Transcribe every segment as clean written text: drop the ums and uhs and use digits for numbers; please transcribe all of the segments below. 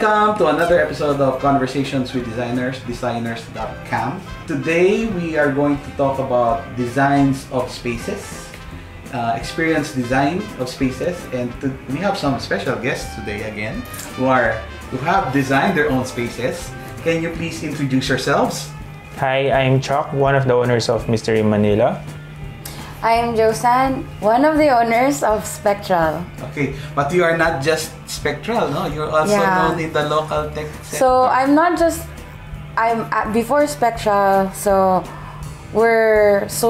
Welcome to another episode of Conversations with Designers, designers.cam. Today we are going to talk about designs of spaces, experience design of spaces, and we have some special guests today again who have designed their own spaces. Can you please introduce yourselves? Hi, I'm Chang, one of the owners of Mystery Manila. I'm Josan, one of the owners of Spektral. Okay, but you are not just Spektral, no? You're also known in the local tech sector. So I'm before Spektral. So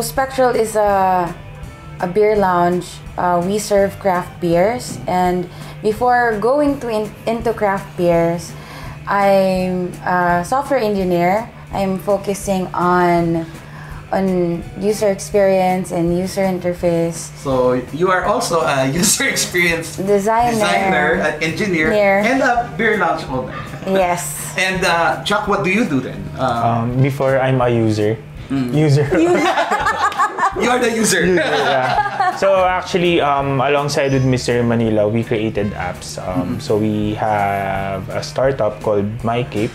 Spektral is a beer lounge. We serve craft beers, and before going into craft beers, I'm a software engineer. I'm focusing on user experience and user interface. So you are also a user experience designer, an engineer, and a beer lounge owner. Yes. And Chuck, what do you do then? Before, I'm a user. User. You are the user. Yeah. So actually, alongside with Mystery Manila, we created apps. So we have a startup called MyCape.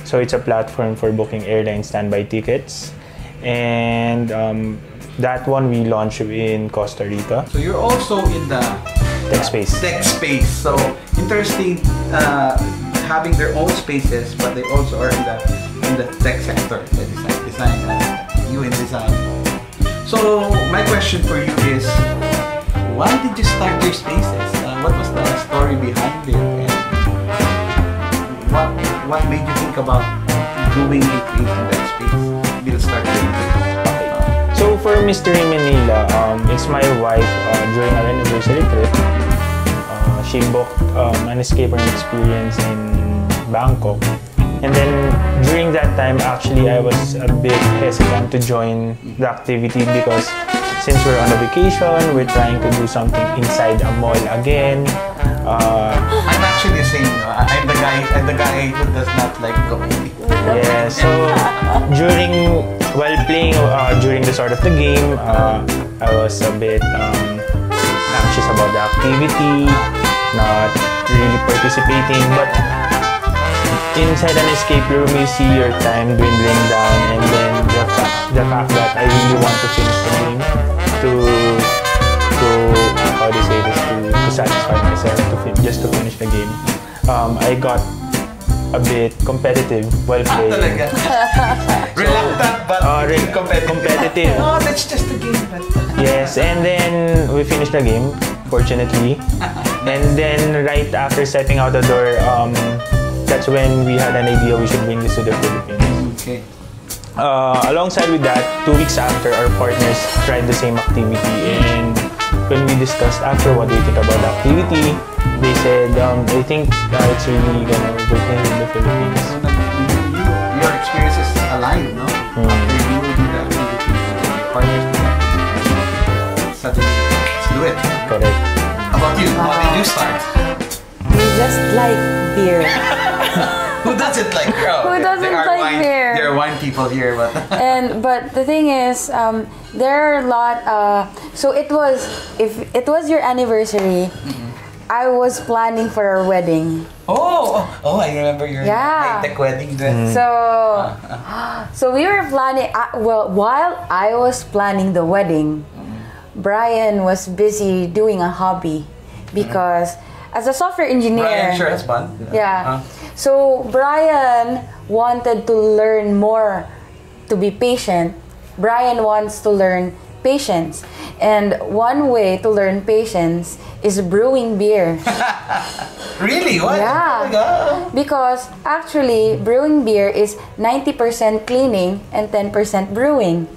So it's a platform for booking airline standby tickets. And that one we launched in Costa Rica. So you're also in the tech space. So interesting, having their own spaces, but they also are in the tech sector, the design, you in design. So my question for you is, why did you start your spaces? What was the story behind it, and what made you think about doing and creating that space? We'll start with it. So for Mystery Manila, it's my wife during our anniversary trip. She booked an escape room experience in Bangkok. And then during that time, actually, I was a bit hesitant to join the activity because since we're on a vacation, we're trying to do something inside a mall again. I'm actually the same. I'm the guy who does not like going. Yeah, so while playing during the start of the game, I was a bit anxious about the activity, not really participating, but inside an escape room, you see your time dwindling down, and then the fact that I really want to finish the game to satisfy myself, just to finish the game. I got a bit competitive while playing. Reluctant but competitive. Oh, that's just a game. Yes, and then we finished the game, fortunately. And then right after stepping out the door, that's when we had an idea we should bring this to the Philippines. Okay. Alongside with that, 2 weeks after, our partners tried the same activity, and when we discussed after what do you think about the activity, they said, I think it's really gonna work in the Philippines. Your experiences align, no? After you do the activity, your partners do that. Suddenly, let's do it. Correct. How about you? How did you start? We just like beer. Who doesn't like beer? Who doesn't like beer? There are wine people here, but but the thing is, there are a lot. So if it was your anniversary, I was planning for our wedding. Oh! I remember your high-tech wedding dress. So we were planning. While I was planning the wedding, Brian was busy doing a hobby because as a software engineer. Brian, your husband. Yeah. So Brian wanted to learn more to be patient. Brian wants to learn patience. And one way to learn patience is brewing beer. Really? What? Yeah. Oh my God. Because actually, brewing beer is 90% cleaning and 10% brewing.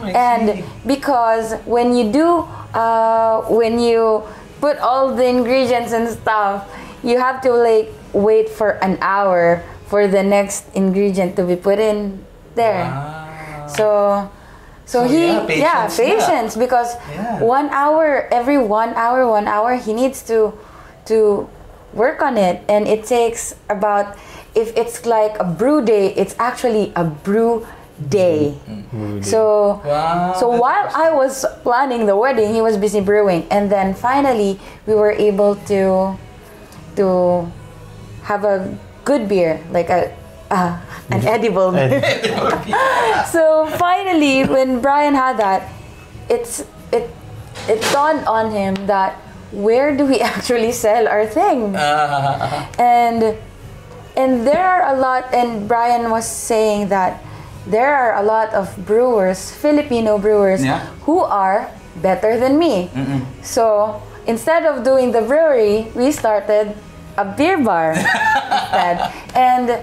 I see. Because when you put all the ingredients and stuff, you have to wait for an hour for the next ingredient to be put in there. Wow. So patience because 1 hour, every 1 hour, he needs to work on it, and it takes about, if it's like a brew day, it's actually a brew day. So while I was planning the wedding, he was busy brewing, and then finally we were able to have a good beer, like an edible beer. So finally, when Brian had that, it dawned on him that where do we actually sell our thing? And there are a lot, and Brian was saying that there are a lot of brewers, Filipino brewers, who are better than me. So instead of doing the brewery, we started a beer bar instead. And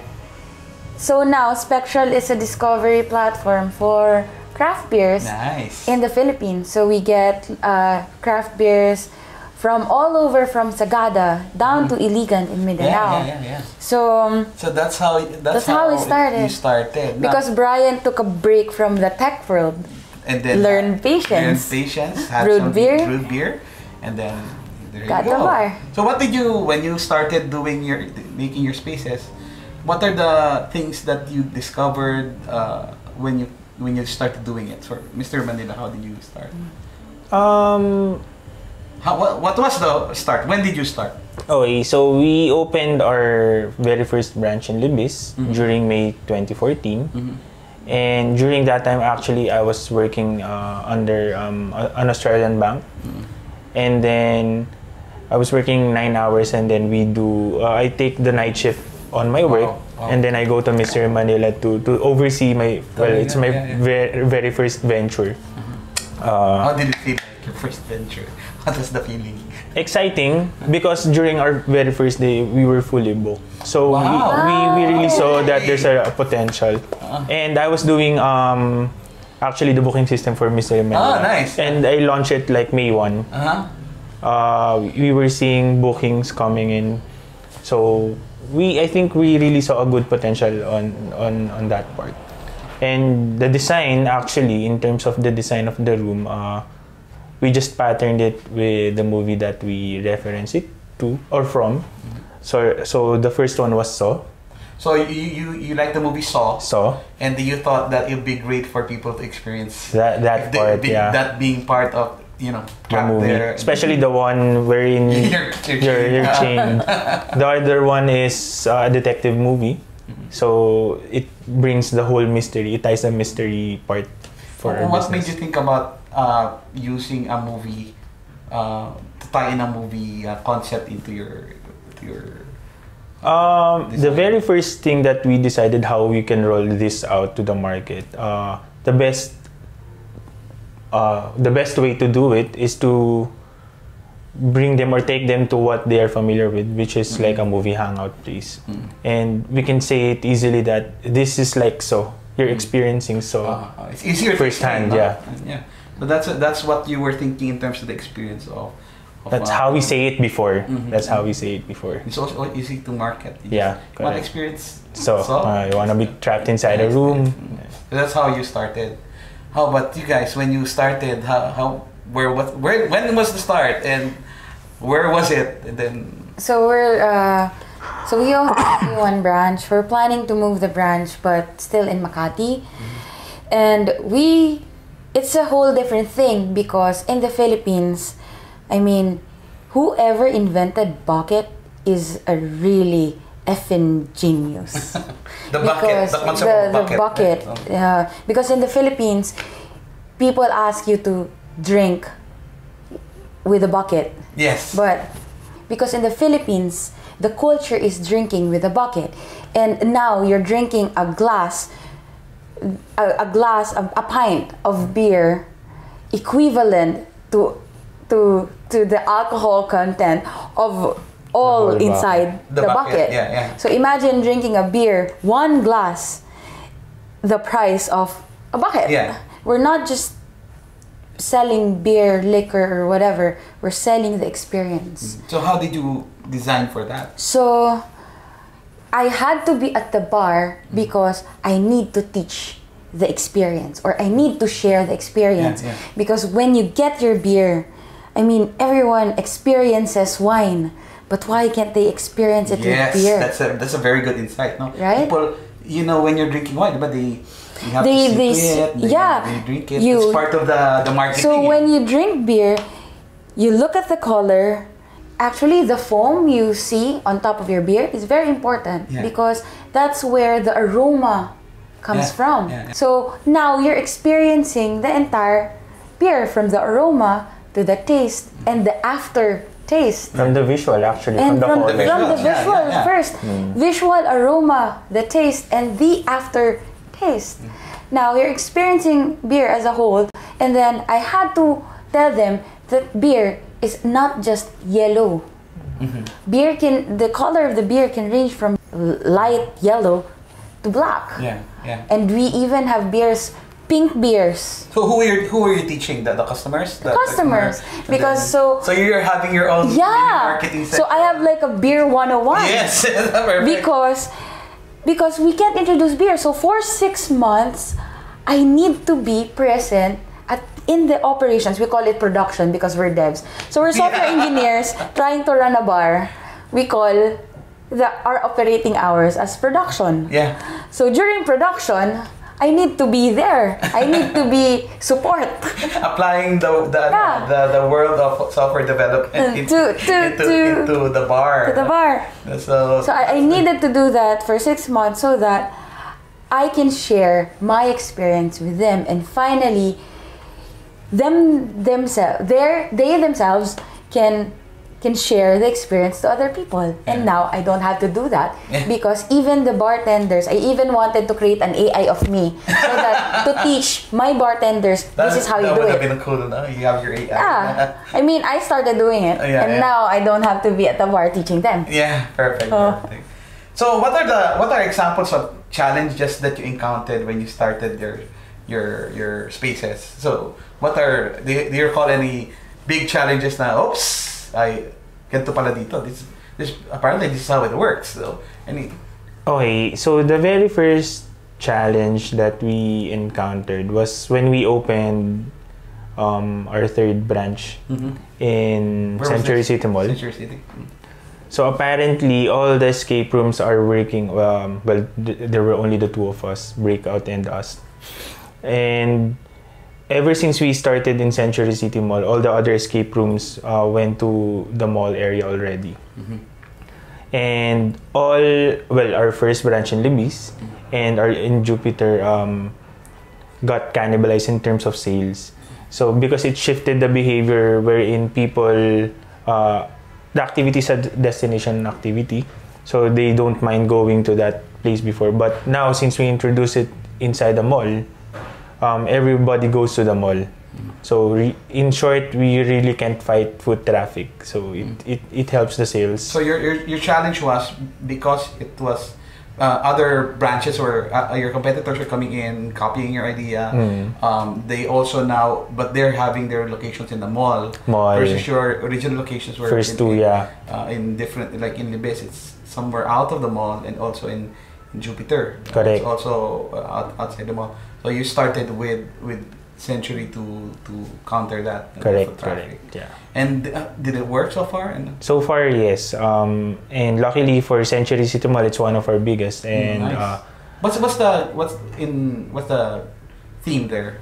so now Spektral is a discovery platform for craft beers in the Philippines. So we get craft beers from all over, from Sagada down to Iligan in Mindanao. So that's how we started. You started. Because Brian took a break from the tech world and then learned patience. Had brewed beer, and then there got you go. The bar. So what did you, when you started making your spaces, what are the things that you discovered when you started doing it? For Mr. Manila, how did you start? What was the start? When did you start? Okay, so we opened our very first branch in Libis during May 2014. And during that time, actually, I was working under an Australian bank. And then I was working 9 hours, and then I take the night shift on my work. And then I go to Mystery Manila to oversee it's my very first venture. How did it feel like your first venture? What was the feeling? Exciting, because during our very first day, we were fully booked. So we really saw that there's a potential. And I was doing actually the booking system for Mystery Manila. Nice. And I launched it like May 1. We were seeing bookings coming in. So I think we really saw a good potential on that part. And the design, actually, in terms of the design of the room, we just patterned it with the movie that we reference it to or from. So the first one was Saw. So you like the movie Saw, and you thought that it would be great for people to experience that part, that being part of the movie, especially the one wherein you're chained. The other one is a detective movie, so it brings the whole mystery. It ties the mystery part for our what business. made you think about using a movie to tie in a movie concept into your the very first thing that we decided how we can roll this out to the market, the best way to do it is to bring them or take them to what they are familiar with, which is like a movie hangout place. And we can say it easily that this is like So. You're experiencing So it's easier firsthand, So that's what you were thinking in terms of the experience of that's how we say it before. That's how we say it before. It's also easy to market. Correct. Experience. So you wanna be trapped inside a room. So that's how you started. How about you guys? When you started, when was the start, and where was it? And then so we only one branch. We're planning to move the branch, but still in Makati. And it's a whole different thing, because in the Philippines, I mean, whoever invented bucket is a really effing genius. The bucket. Because in the Philippines, people ask you to drink with a bucket. Yes. But because in the Philippines, the culture is drinking with a bucket, and now you're drinking a pint of beer equivalent to the alcohol content of all inside the bucket. So imagine drinking a beer, one glass, the price of a bucket. We're not just selling beer, liquor, or whatever. We're selling the experience. So how did you design for that? So I had to be at the bar because I need to teach the experience, or I need to share the experience. Because when you get your beer, I mean, everyone experiences wine, but why can't they experience it with beer? That's a very good insight, no? Right? People, when you're drinking wine, but you have to sip it, they drink it. It's part of the marketing. So when you drink beer, you look at the color, actually the foam you see on top of your beer is very important because that's where the aroma comes from. So now you're experiencing the entire beer, from the aroma to the taste and the aftertaste. From the visual, actually. And from the visual first. Visual, aroma, the taste, and the aftertaste. Now you're experiencing beer as a whole, and then I had to tell them that beer is not just yellow. Beer the color of the beer can range from light yellow to black. And we even have beers, pink beers. So who are you teaching? The customers? The customers. Because so you're having your own marketing section. So I have like a beer 101. Yes. because we can't introduce beer. So for 6 months, I need to be present in the operations. We call it production because we're devs. So we're software engineers trying to run a bar. We call our operating hours as production. So during production, I need to be there. I need to be support. Applying the world of software development into the bar. To the bar. So I needed to do that for 6 months so that I can share my experience with them, and finally they themselves can share the experience to other people. And now I don't have to do that because even the bartenders, I even wanted to create an AI of me so that to teach my bartenders, this is how you do it. That would have been cool, no? You have your AI. I mean, I started doing it, and now I don't have to be at the bar teaching them. Perfect. So what are examples of challenges that you encountered when you started your spaces? So do you recall any big challenges na, oops, ganito pala dito. Apparently this is how it works. So, okay, so the very first challenge that we encountered was when we opened our third branch in Century City Mall. Century City. So apparently all the escape rooms are working. Well, there were only the two of us, Breakout and us. And ever since we started in Century City Mall, all the other escape rooms went to the mall area already. And our first branch in Libis and our in Jupiter got cannibalized in terms of sales. So because it shifted the behavior wherein people, the activity is a destination activity, so they don't mind going to that place before. But now since we introduced it inside the mall, everybody goes to the mall. So in short, we really can't fight foot traffic. So it helps the sales. So your challenge was because it was other branches or your competitors are coming in, copying your idea. They also now, but they're having their locations in the mall versus your original locations were in different, like in Libis, it's somewhere out of the mall, and also in Jupiter. Correct. It's also outside the mall. So you started with Century to counter that traffic. Yeah. And did it work so far? So far, yes. And luckily for Century City Mall, it's one of our biggest. And nice. What's the theme there?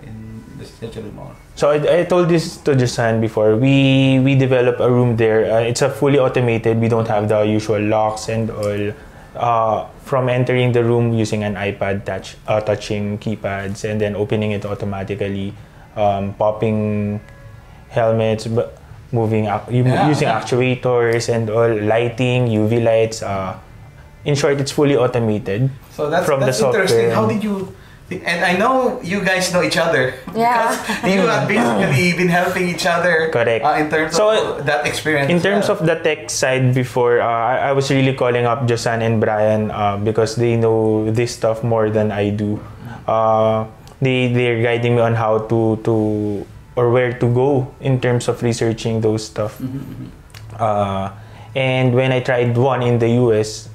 In the Century Mall? So I told this to Josan before. We developed a room there. It's a fully automated. We don't have the usual locks and all. From entering the room using an iPad, touching keypads, and then opening it automatically, popping helmets, using actuators and all, lighting, UV lights. In short, it's fully automated. So that's interesting. How did you? And I know you guys know each other. Because you have basically been helping each other. Correct. In terms of that experience. In terms of the tech side before, I was really calling up Josan and Brian because they know this stuff more than I do. They're guiding me on how to or where to go in terms of researching those stuff. And when I tried one in the US,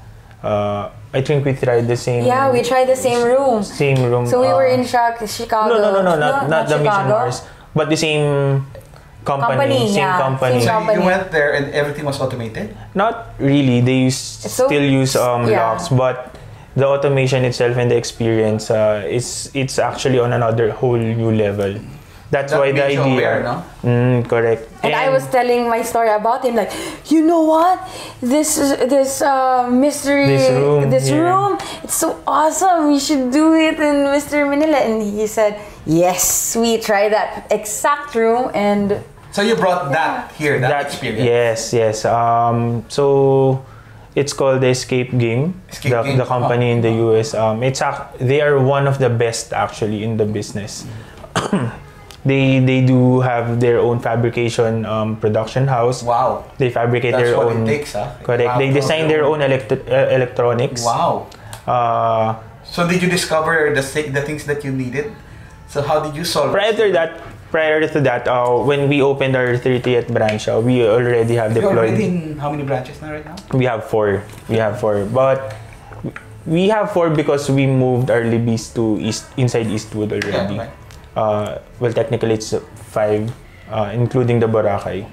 I think we tried the same. Yeah, we tried the same room. Same room. So we were in Chicago. No, not the Mission Mars, but the same company. Same company. So you went there and everything was automated? Not really. They still use locks, but the automation itself and the experience, it's actually on another whole new level. That's that why the made you idea. aware, no? Correct. And I was telling my story about him, like, you know what? This mystery, this room, it's so awesome. We should do it in Mystery Manila. And he said, yes, we try that exact room. And so you brought that here, that experience. Yes. So it's called the Escape Game. The company in the US. They are one of the best actually in the business. They do have their own fabrication production house. Wow. They fabricate That's their what own. It takes, huh? Correct. They design their own electronics. Wow. So did you discover the things that you needed? So how did you solve Prior to that, when we opened our 30th branch, we already have deployed. You're already in how many branches now right now? We have 4. But we have 4 because we moved our Libis to inside Eastwood already. Yeah, right. Well, technically it's 5, including the Boracay.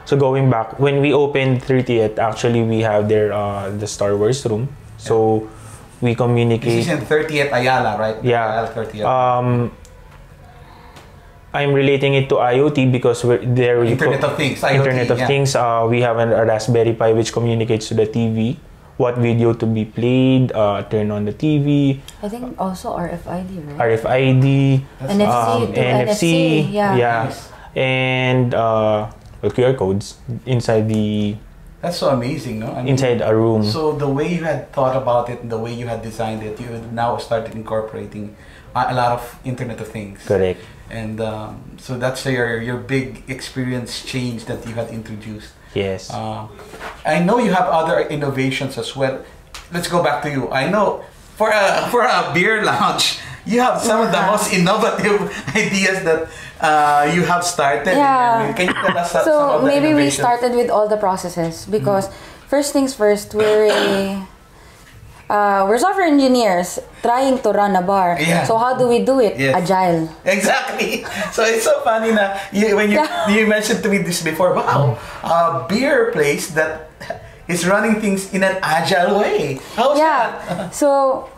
So going back, when we opened 30th, actually we have the Star Wars room. So we communicate. This is in 30th Ayala, right? Yeah. Ayala 30th. I'm relating it to IoT because Internet of Things. IoT, Internet of Things. We have a Raspberry Pi which communicates to the TV. What video to be played, turn on the TV. I think also RFID, right? RFID, NFC, yeah. Nice. And QR codes inside the. That's so amazing, no? I mean, inside a room. So the way you had thought about it, and the way you had designed it, you now started incorporating a lot of Internet of Things. Correct. And so that's your big experience change that you had introduced. Yes. I know you have other innovations as well. Let's go back to you. I know for a beer lounge, you have some of the most innovative ideas that you have started. Yeah. Can you tell us some So of the maybe we innovations? started with all the processes because first things first, we're software engineers trying to run a bar. Yeah. So how do we do it? Yes. Agile. Exactly. So it's so funny when you mentioned to me this before. Wow, a beer place that is running things in an agile way. How's that? So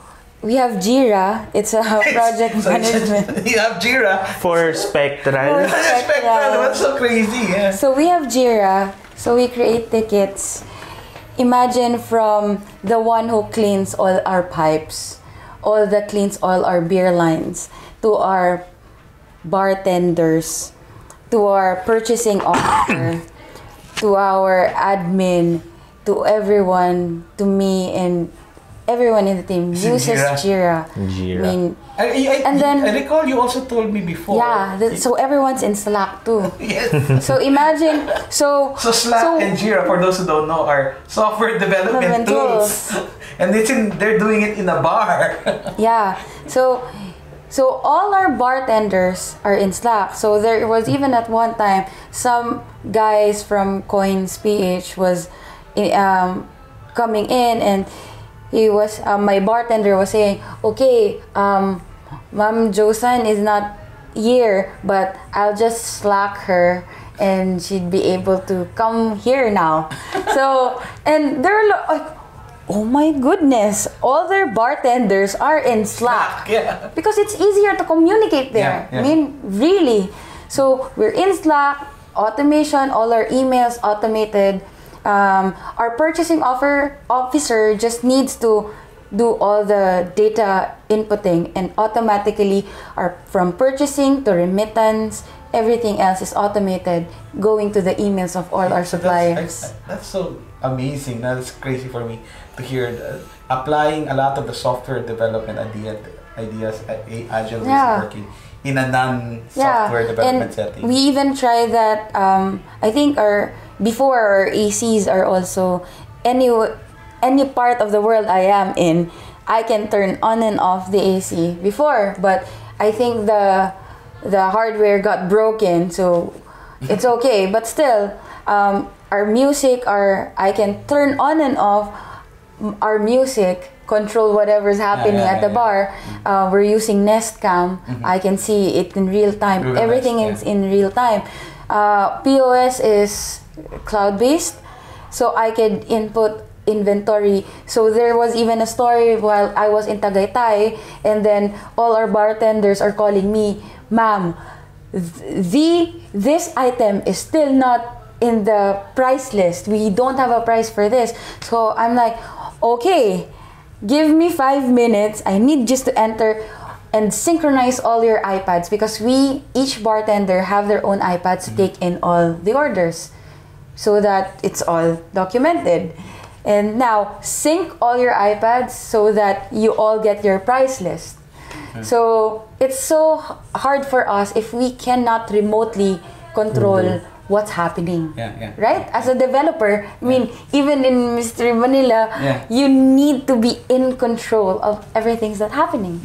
we have Jira. It's a project management. You have Jira For Spektral. Spektral. That's so crazy. Yeah. So we have Jira. So we create tickets. Imagine from the one who cleans all our pipes, cleans all our beer lines, to our bartenders, to our purchasing officer, to our admin, to everyone, to me, and everyone in the team uses Jira. I mean, I recall you also told me before. Yeah, so everyone's in Slack too. Yes. So imagine, so Slack and Jira, for those who don't know, are software development tools. And they're doing it in a bar. Yeah. So all our bartenders are in Slack. So there was even at one time some guys from Coins PH was coming in, and he was my bartender was saying, okay, Ma'am Josan is not here, but I'll just Slack her and she'd be able to come here now. So, and they're like, oh my goodness, all their bartenders are in Slack. Yeah. Because it's easier to communicate there. Yeah. I mean, really. So we're in Slack, automation, all our emails automated. Our purchasing officer just needs to do all the data inputting, and automatically from purchasing to remittance, everything else is automated going to the emails of all our suppliers. That's so amazing. That's crazy for me to hear. Applying a lot of the software development ideas agile ways of working in a non-software development setting. We even try that. I think our ACs are also any part of the world I am in, I can turn on and off the AC before, but I think the hardware got broken, so it's okay. But still, our music, I can turn on and off our music, control whatever's happening at the bar. We're using Nest Cam. I can see it in real time. Google Everything Nest, is in real time. POS is cloud-based, so I could input inventory. So there was even a story while I was in Tagaytay, and then all our bartenders are calling me, "Ma'am, this item is still not in the price list. We don't have a price for this." So I'm like, okay, give me 5 minutes. I need just to enter and synchronize all your iPads, because each bartender have their own iPads to take in all the orders, so that it's all documented. And now sync all your iPads so that you all get your price list. So it's so hard for us if we cannot remotely control what's happening. Right? As a developer, I mean, even in Mystery Manila, you need to be in control of everything that's happening.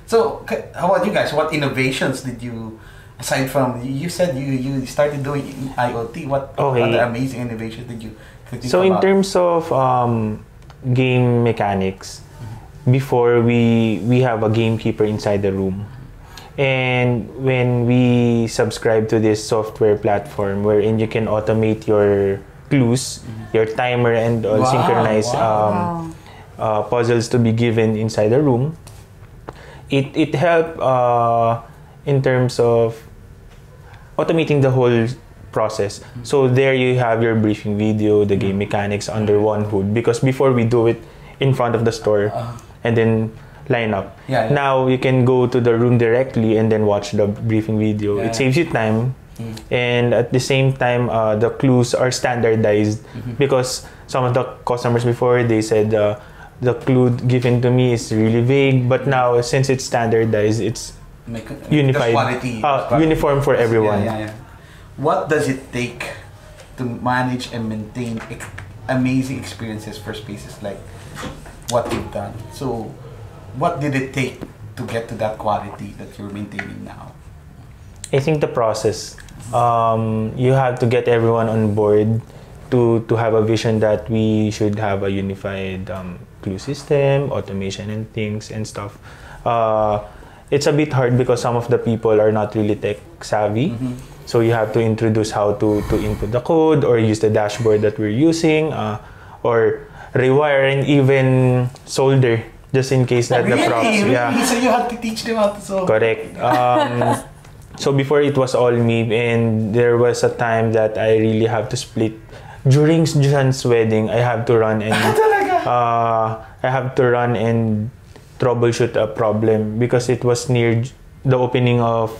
So, how about you guys? What innovations did you, aside from, you said you started doing IoT, what other amazing innovations did you think So about? in terms of game mechanics, before we have a gamekeeper inside the room. And when we subscribe to this software platform wherein you can automate your clues, your timer, and all synchronize puzzles to be given inside the room, it helped in terms of automating the whole process. So there you have your briefing video, the game mechanics under one hood. Because before we do it in front of the store and then line up. Now you can go to the room directly and then watch the briefing video. It saves you time. And at the same time, the clues are standardized because some of the customers before, they said the clue given to me is really vague, but now since it's standardized, it's unified, uniform for everyone. What does it take to manage and maintain amazing experiences for spaces like what you've done? So what did it take to get to that quality that you're maintaining now? I think the process. You have to get everyone on board to have a vision that we should have a unified clue system, automation and things and stuff. It's a bit hard because some of the people are not really tech savvy. So you have to introduce how to input the code or use the dashboard that we're using, or rewire and even solder just in case that the props. So you have to teach them how to solve. Correct. So before it was all me, and there was a time that I really have to split. During Josan's wedding, I have to run and troubleshoot a problem because it was near the opening of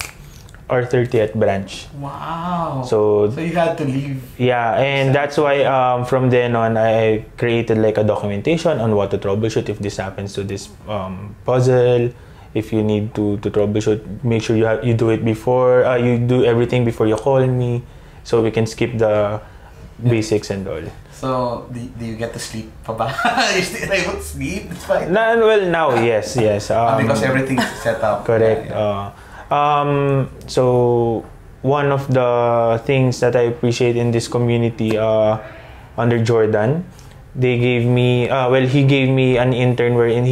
our 30th branch. Wow. So you had to leave. Yeah, and that's why from then on I created like a documentation on what to troubleshoot if this happens to this puzzle. If you need to troubleshoot, make sure you do it before you do everything before you call me, so we can skip the basics and all. So do you get to sleep pa ba? You still able to sleep? It's fine. Well, now yes. Because everything's set up. Correct. So one of the things that I appreciate in this community under Jordan, they gave me he gave me an intern wherein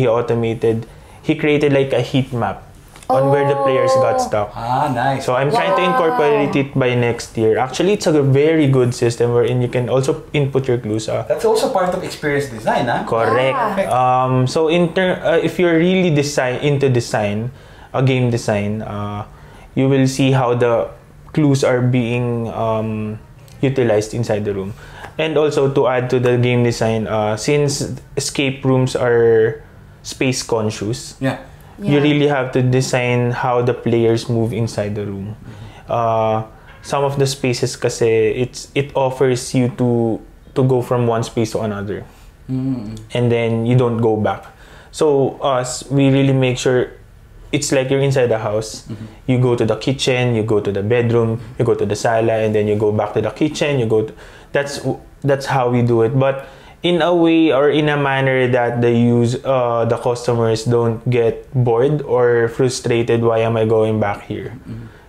he created like a heat map on where the players got stuck. Nice. So I'm trying to incorporate it by next year. Actually, it's a very good system wherein you can also input your clues. That's also part of experience design, huh? Correct. Yeah. So if you're really into design, game design, you will see how the clues are being utilized inside the room. And also to add to the game design, since escape rooms are space conscious, you really have to design how the players move inside the room. Some of the spaces kasi it offers you to go from one space to another, and then you don't go back. So we really make sure it's like you're inside the house. You go to the kitchen, you go to the bedroom, you go to the sala, and then you go back to the kitchen. That's how we do it. But in a way or in a manner that the customers don't get bored or frustrated. Why am I going back here?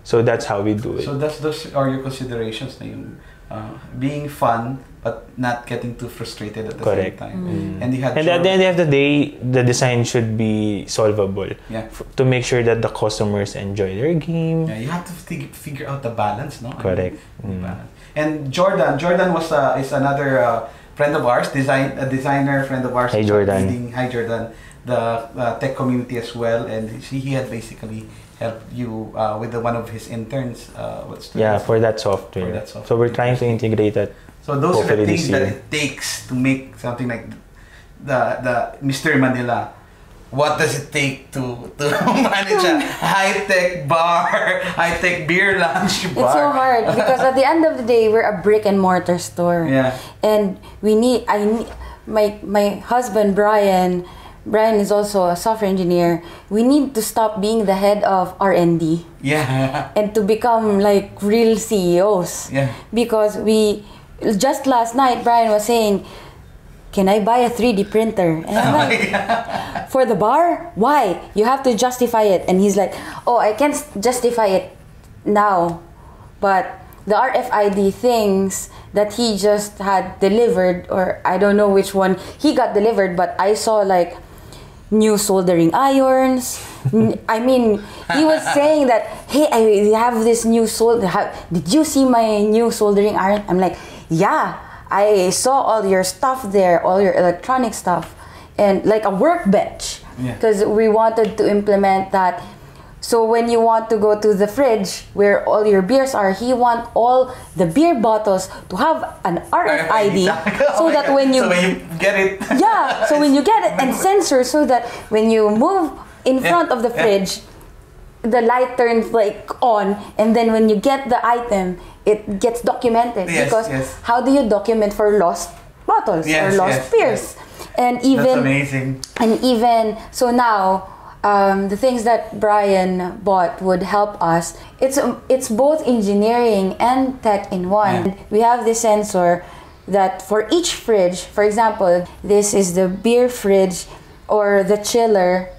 So that's how we do it. So those are your considerations na yung being fun but not getting too frustrated at the same time. And at the end of the day, the design should be solvable. To make sure that the customers enjoy their game. You have to figure out the balance, no? Correct. And Jordan is another friend of ours, a designer friend of ours. Hi, Jordan. Hi, Jordan. The tech community as well, and he had basically helped you with one of his interns. For that software. So we're trying to integrate that. So those are the things that it takes to make something like the Mystery Manila. What does it take to manage a high-tech bar, high-tech beer lounge bar? It's so hard because at the end of the day, we're a brick and mortar store. Yeah. And my husband Brian is also a software engineer. We need to stop being the head of R&D. Yeah. And to become like real CEOs. Yeah. Because just last night, Brian was saying, can I buy a 3D printer? And I'm like, for the bar? Why? You have to justify it. And he's like, oh, I can't justify it now. But the RFID things that he just had delivered, or I don't know which one he got delivered, but I saw like new soldering irons. I mean, he was saying that, hey, I have this new did you see my new soldering iron? I'm like, yeah. I saw all your stuff there, all your electronic stuff, and like a workbench, because we wanted to implement that. So when you want to go to the fridge where all your beers are, he want all the beer bottles to have an RFID, so that when you get it, so when you get it, and sensor, so that when you move in front of the fridge, the light turns like on, and then when you get the item, it gets documented. Because how do you document for lost bottles or lost beers? And even that's amazing. And even so now, the things that Brian bought would help us. It's both engineering and tech in one. Yeah. We have this sensor that for each fridge, for example, this is the beer fridge or the chiller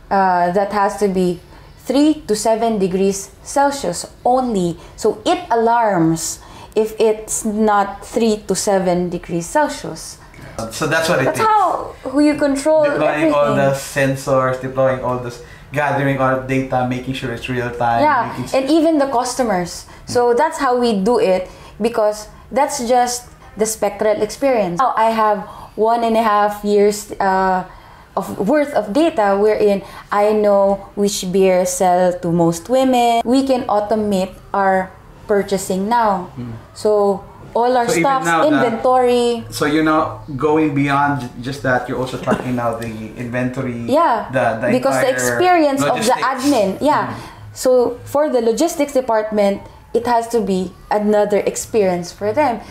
that has to be 3 to 7 degrees Celsius only. So it alarms if it's not 3 to 7 degrees Celsius. So that's what it takes. That's how you control deploying everything. all the sensors, deploying all this, gathering all the data, making sure it's real time. Yeah, and even the customers. So that's how we do it, because that's just the Spektral experience. Now I have 1.5 years worth of data wherein I know which beers sell to most women. We can automate our purchasing now. So all our stocks, inventory. So you're now going beyond just that. You're also tracking now the inventory. Yeah, because the experience of the admin. Yeah. So for the logistics department, it has to be another experience for them.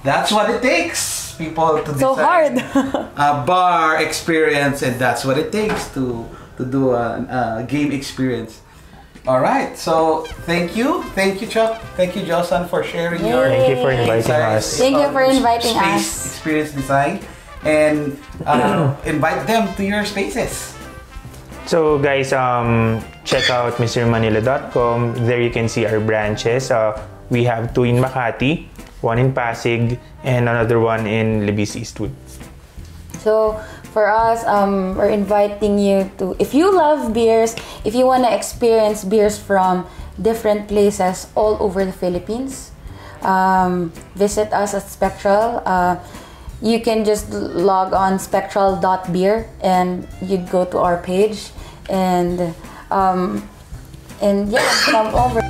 That's what it takes. People to so design hard. a bar experience, and that's what it takes to do a game experience. All right, so thank you, Chuck, thank you, Josan, for sharing your. Thank you for inviting us. Thank you for inviting space us. Experience design, and invite them to your spaces. So guys, check out mysterymanila.com. There you can see our branches. We have 2 in Makati, 1 in Pasig, and another one in Libis Eastwood. So for us, we're inviting you to, if you love beers, if you want to experience beers from different places all over the Philippines, visit us at Spektral. You can just log on spektral.beer and you'd go to our page, and yeah, come over.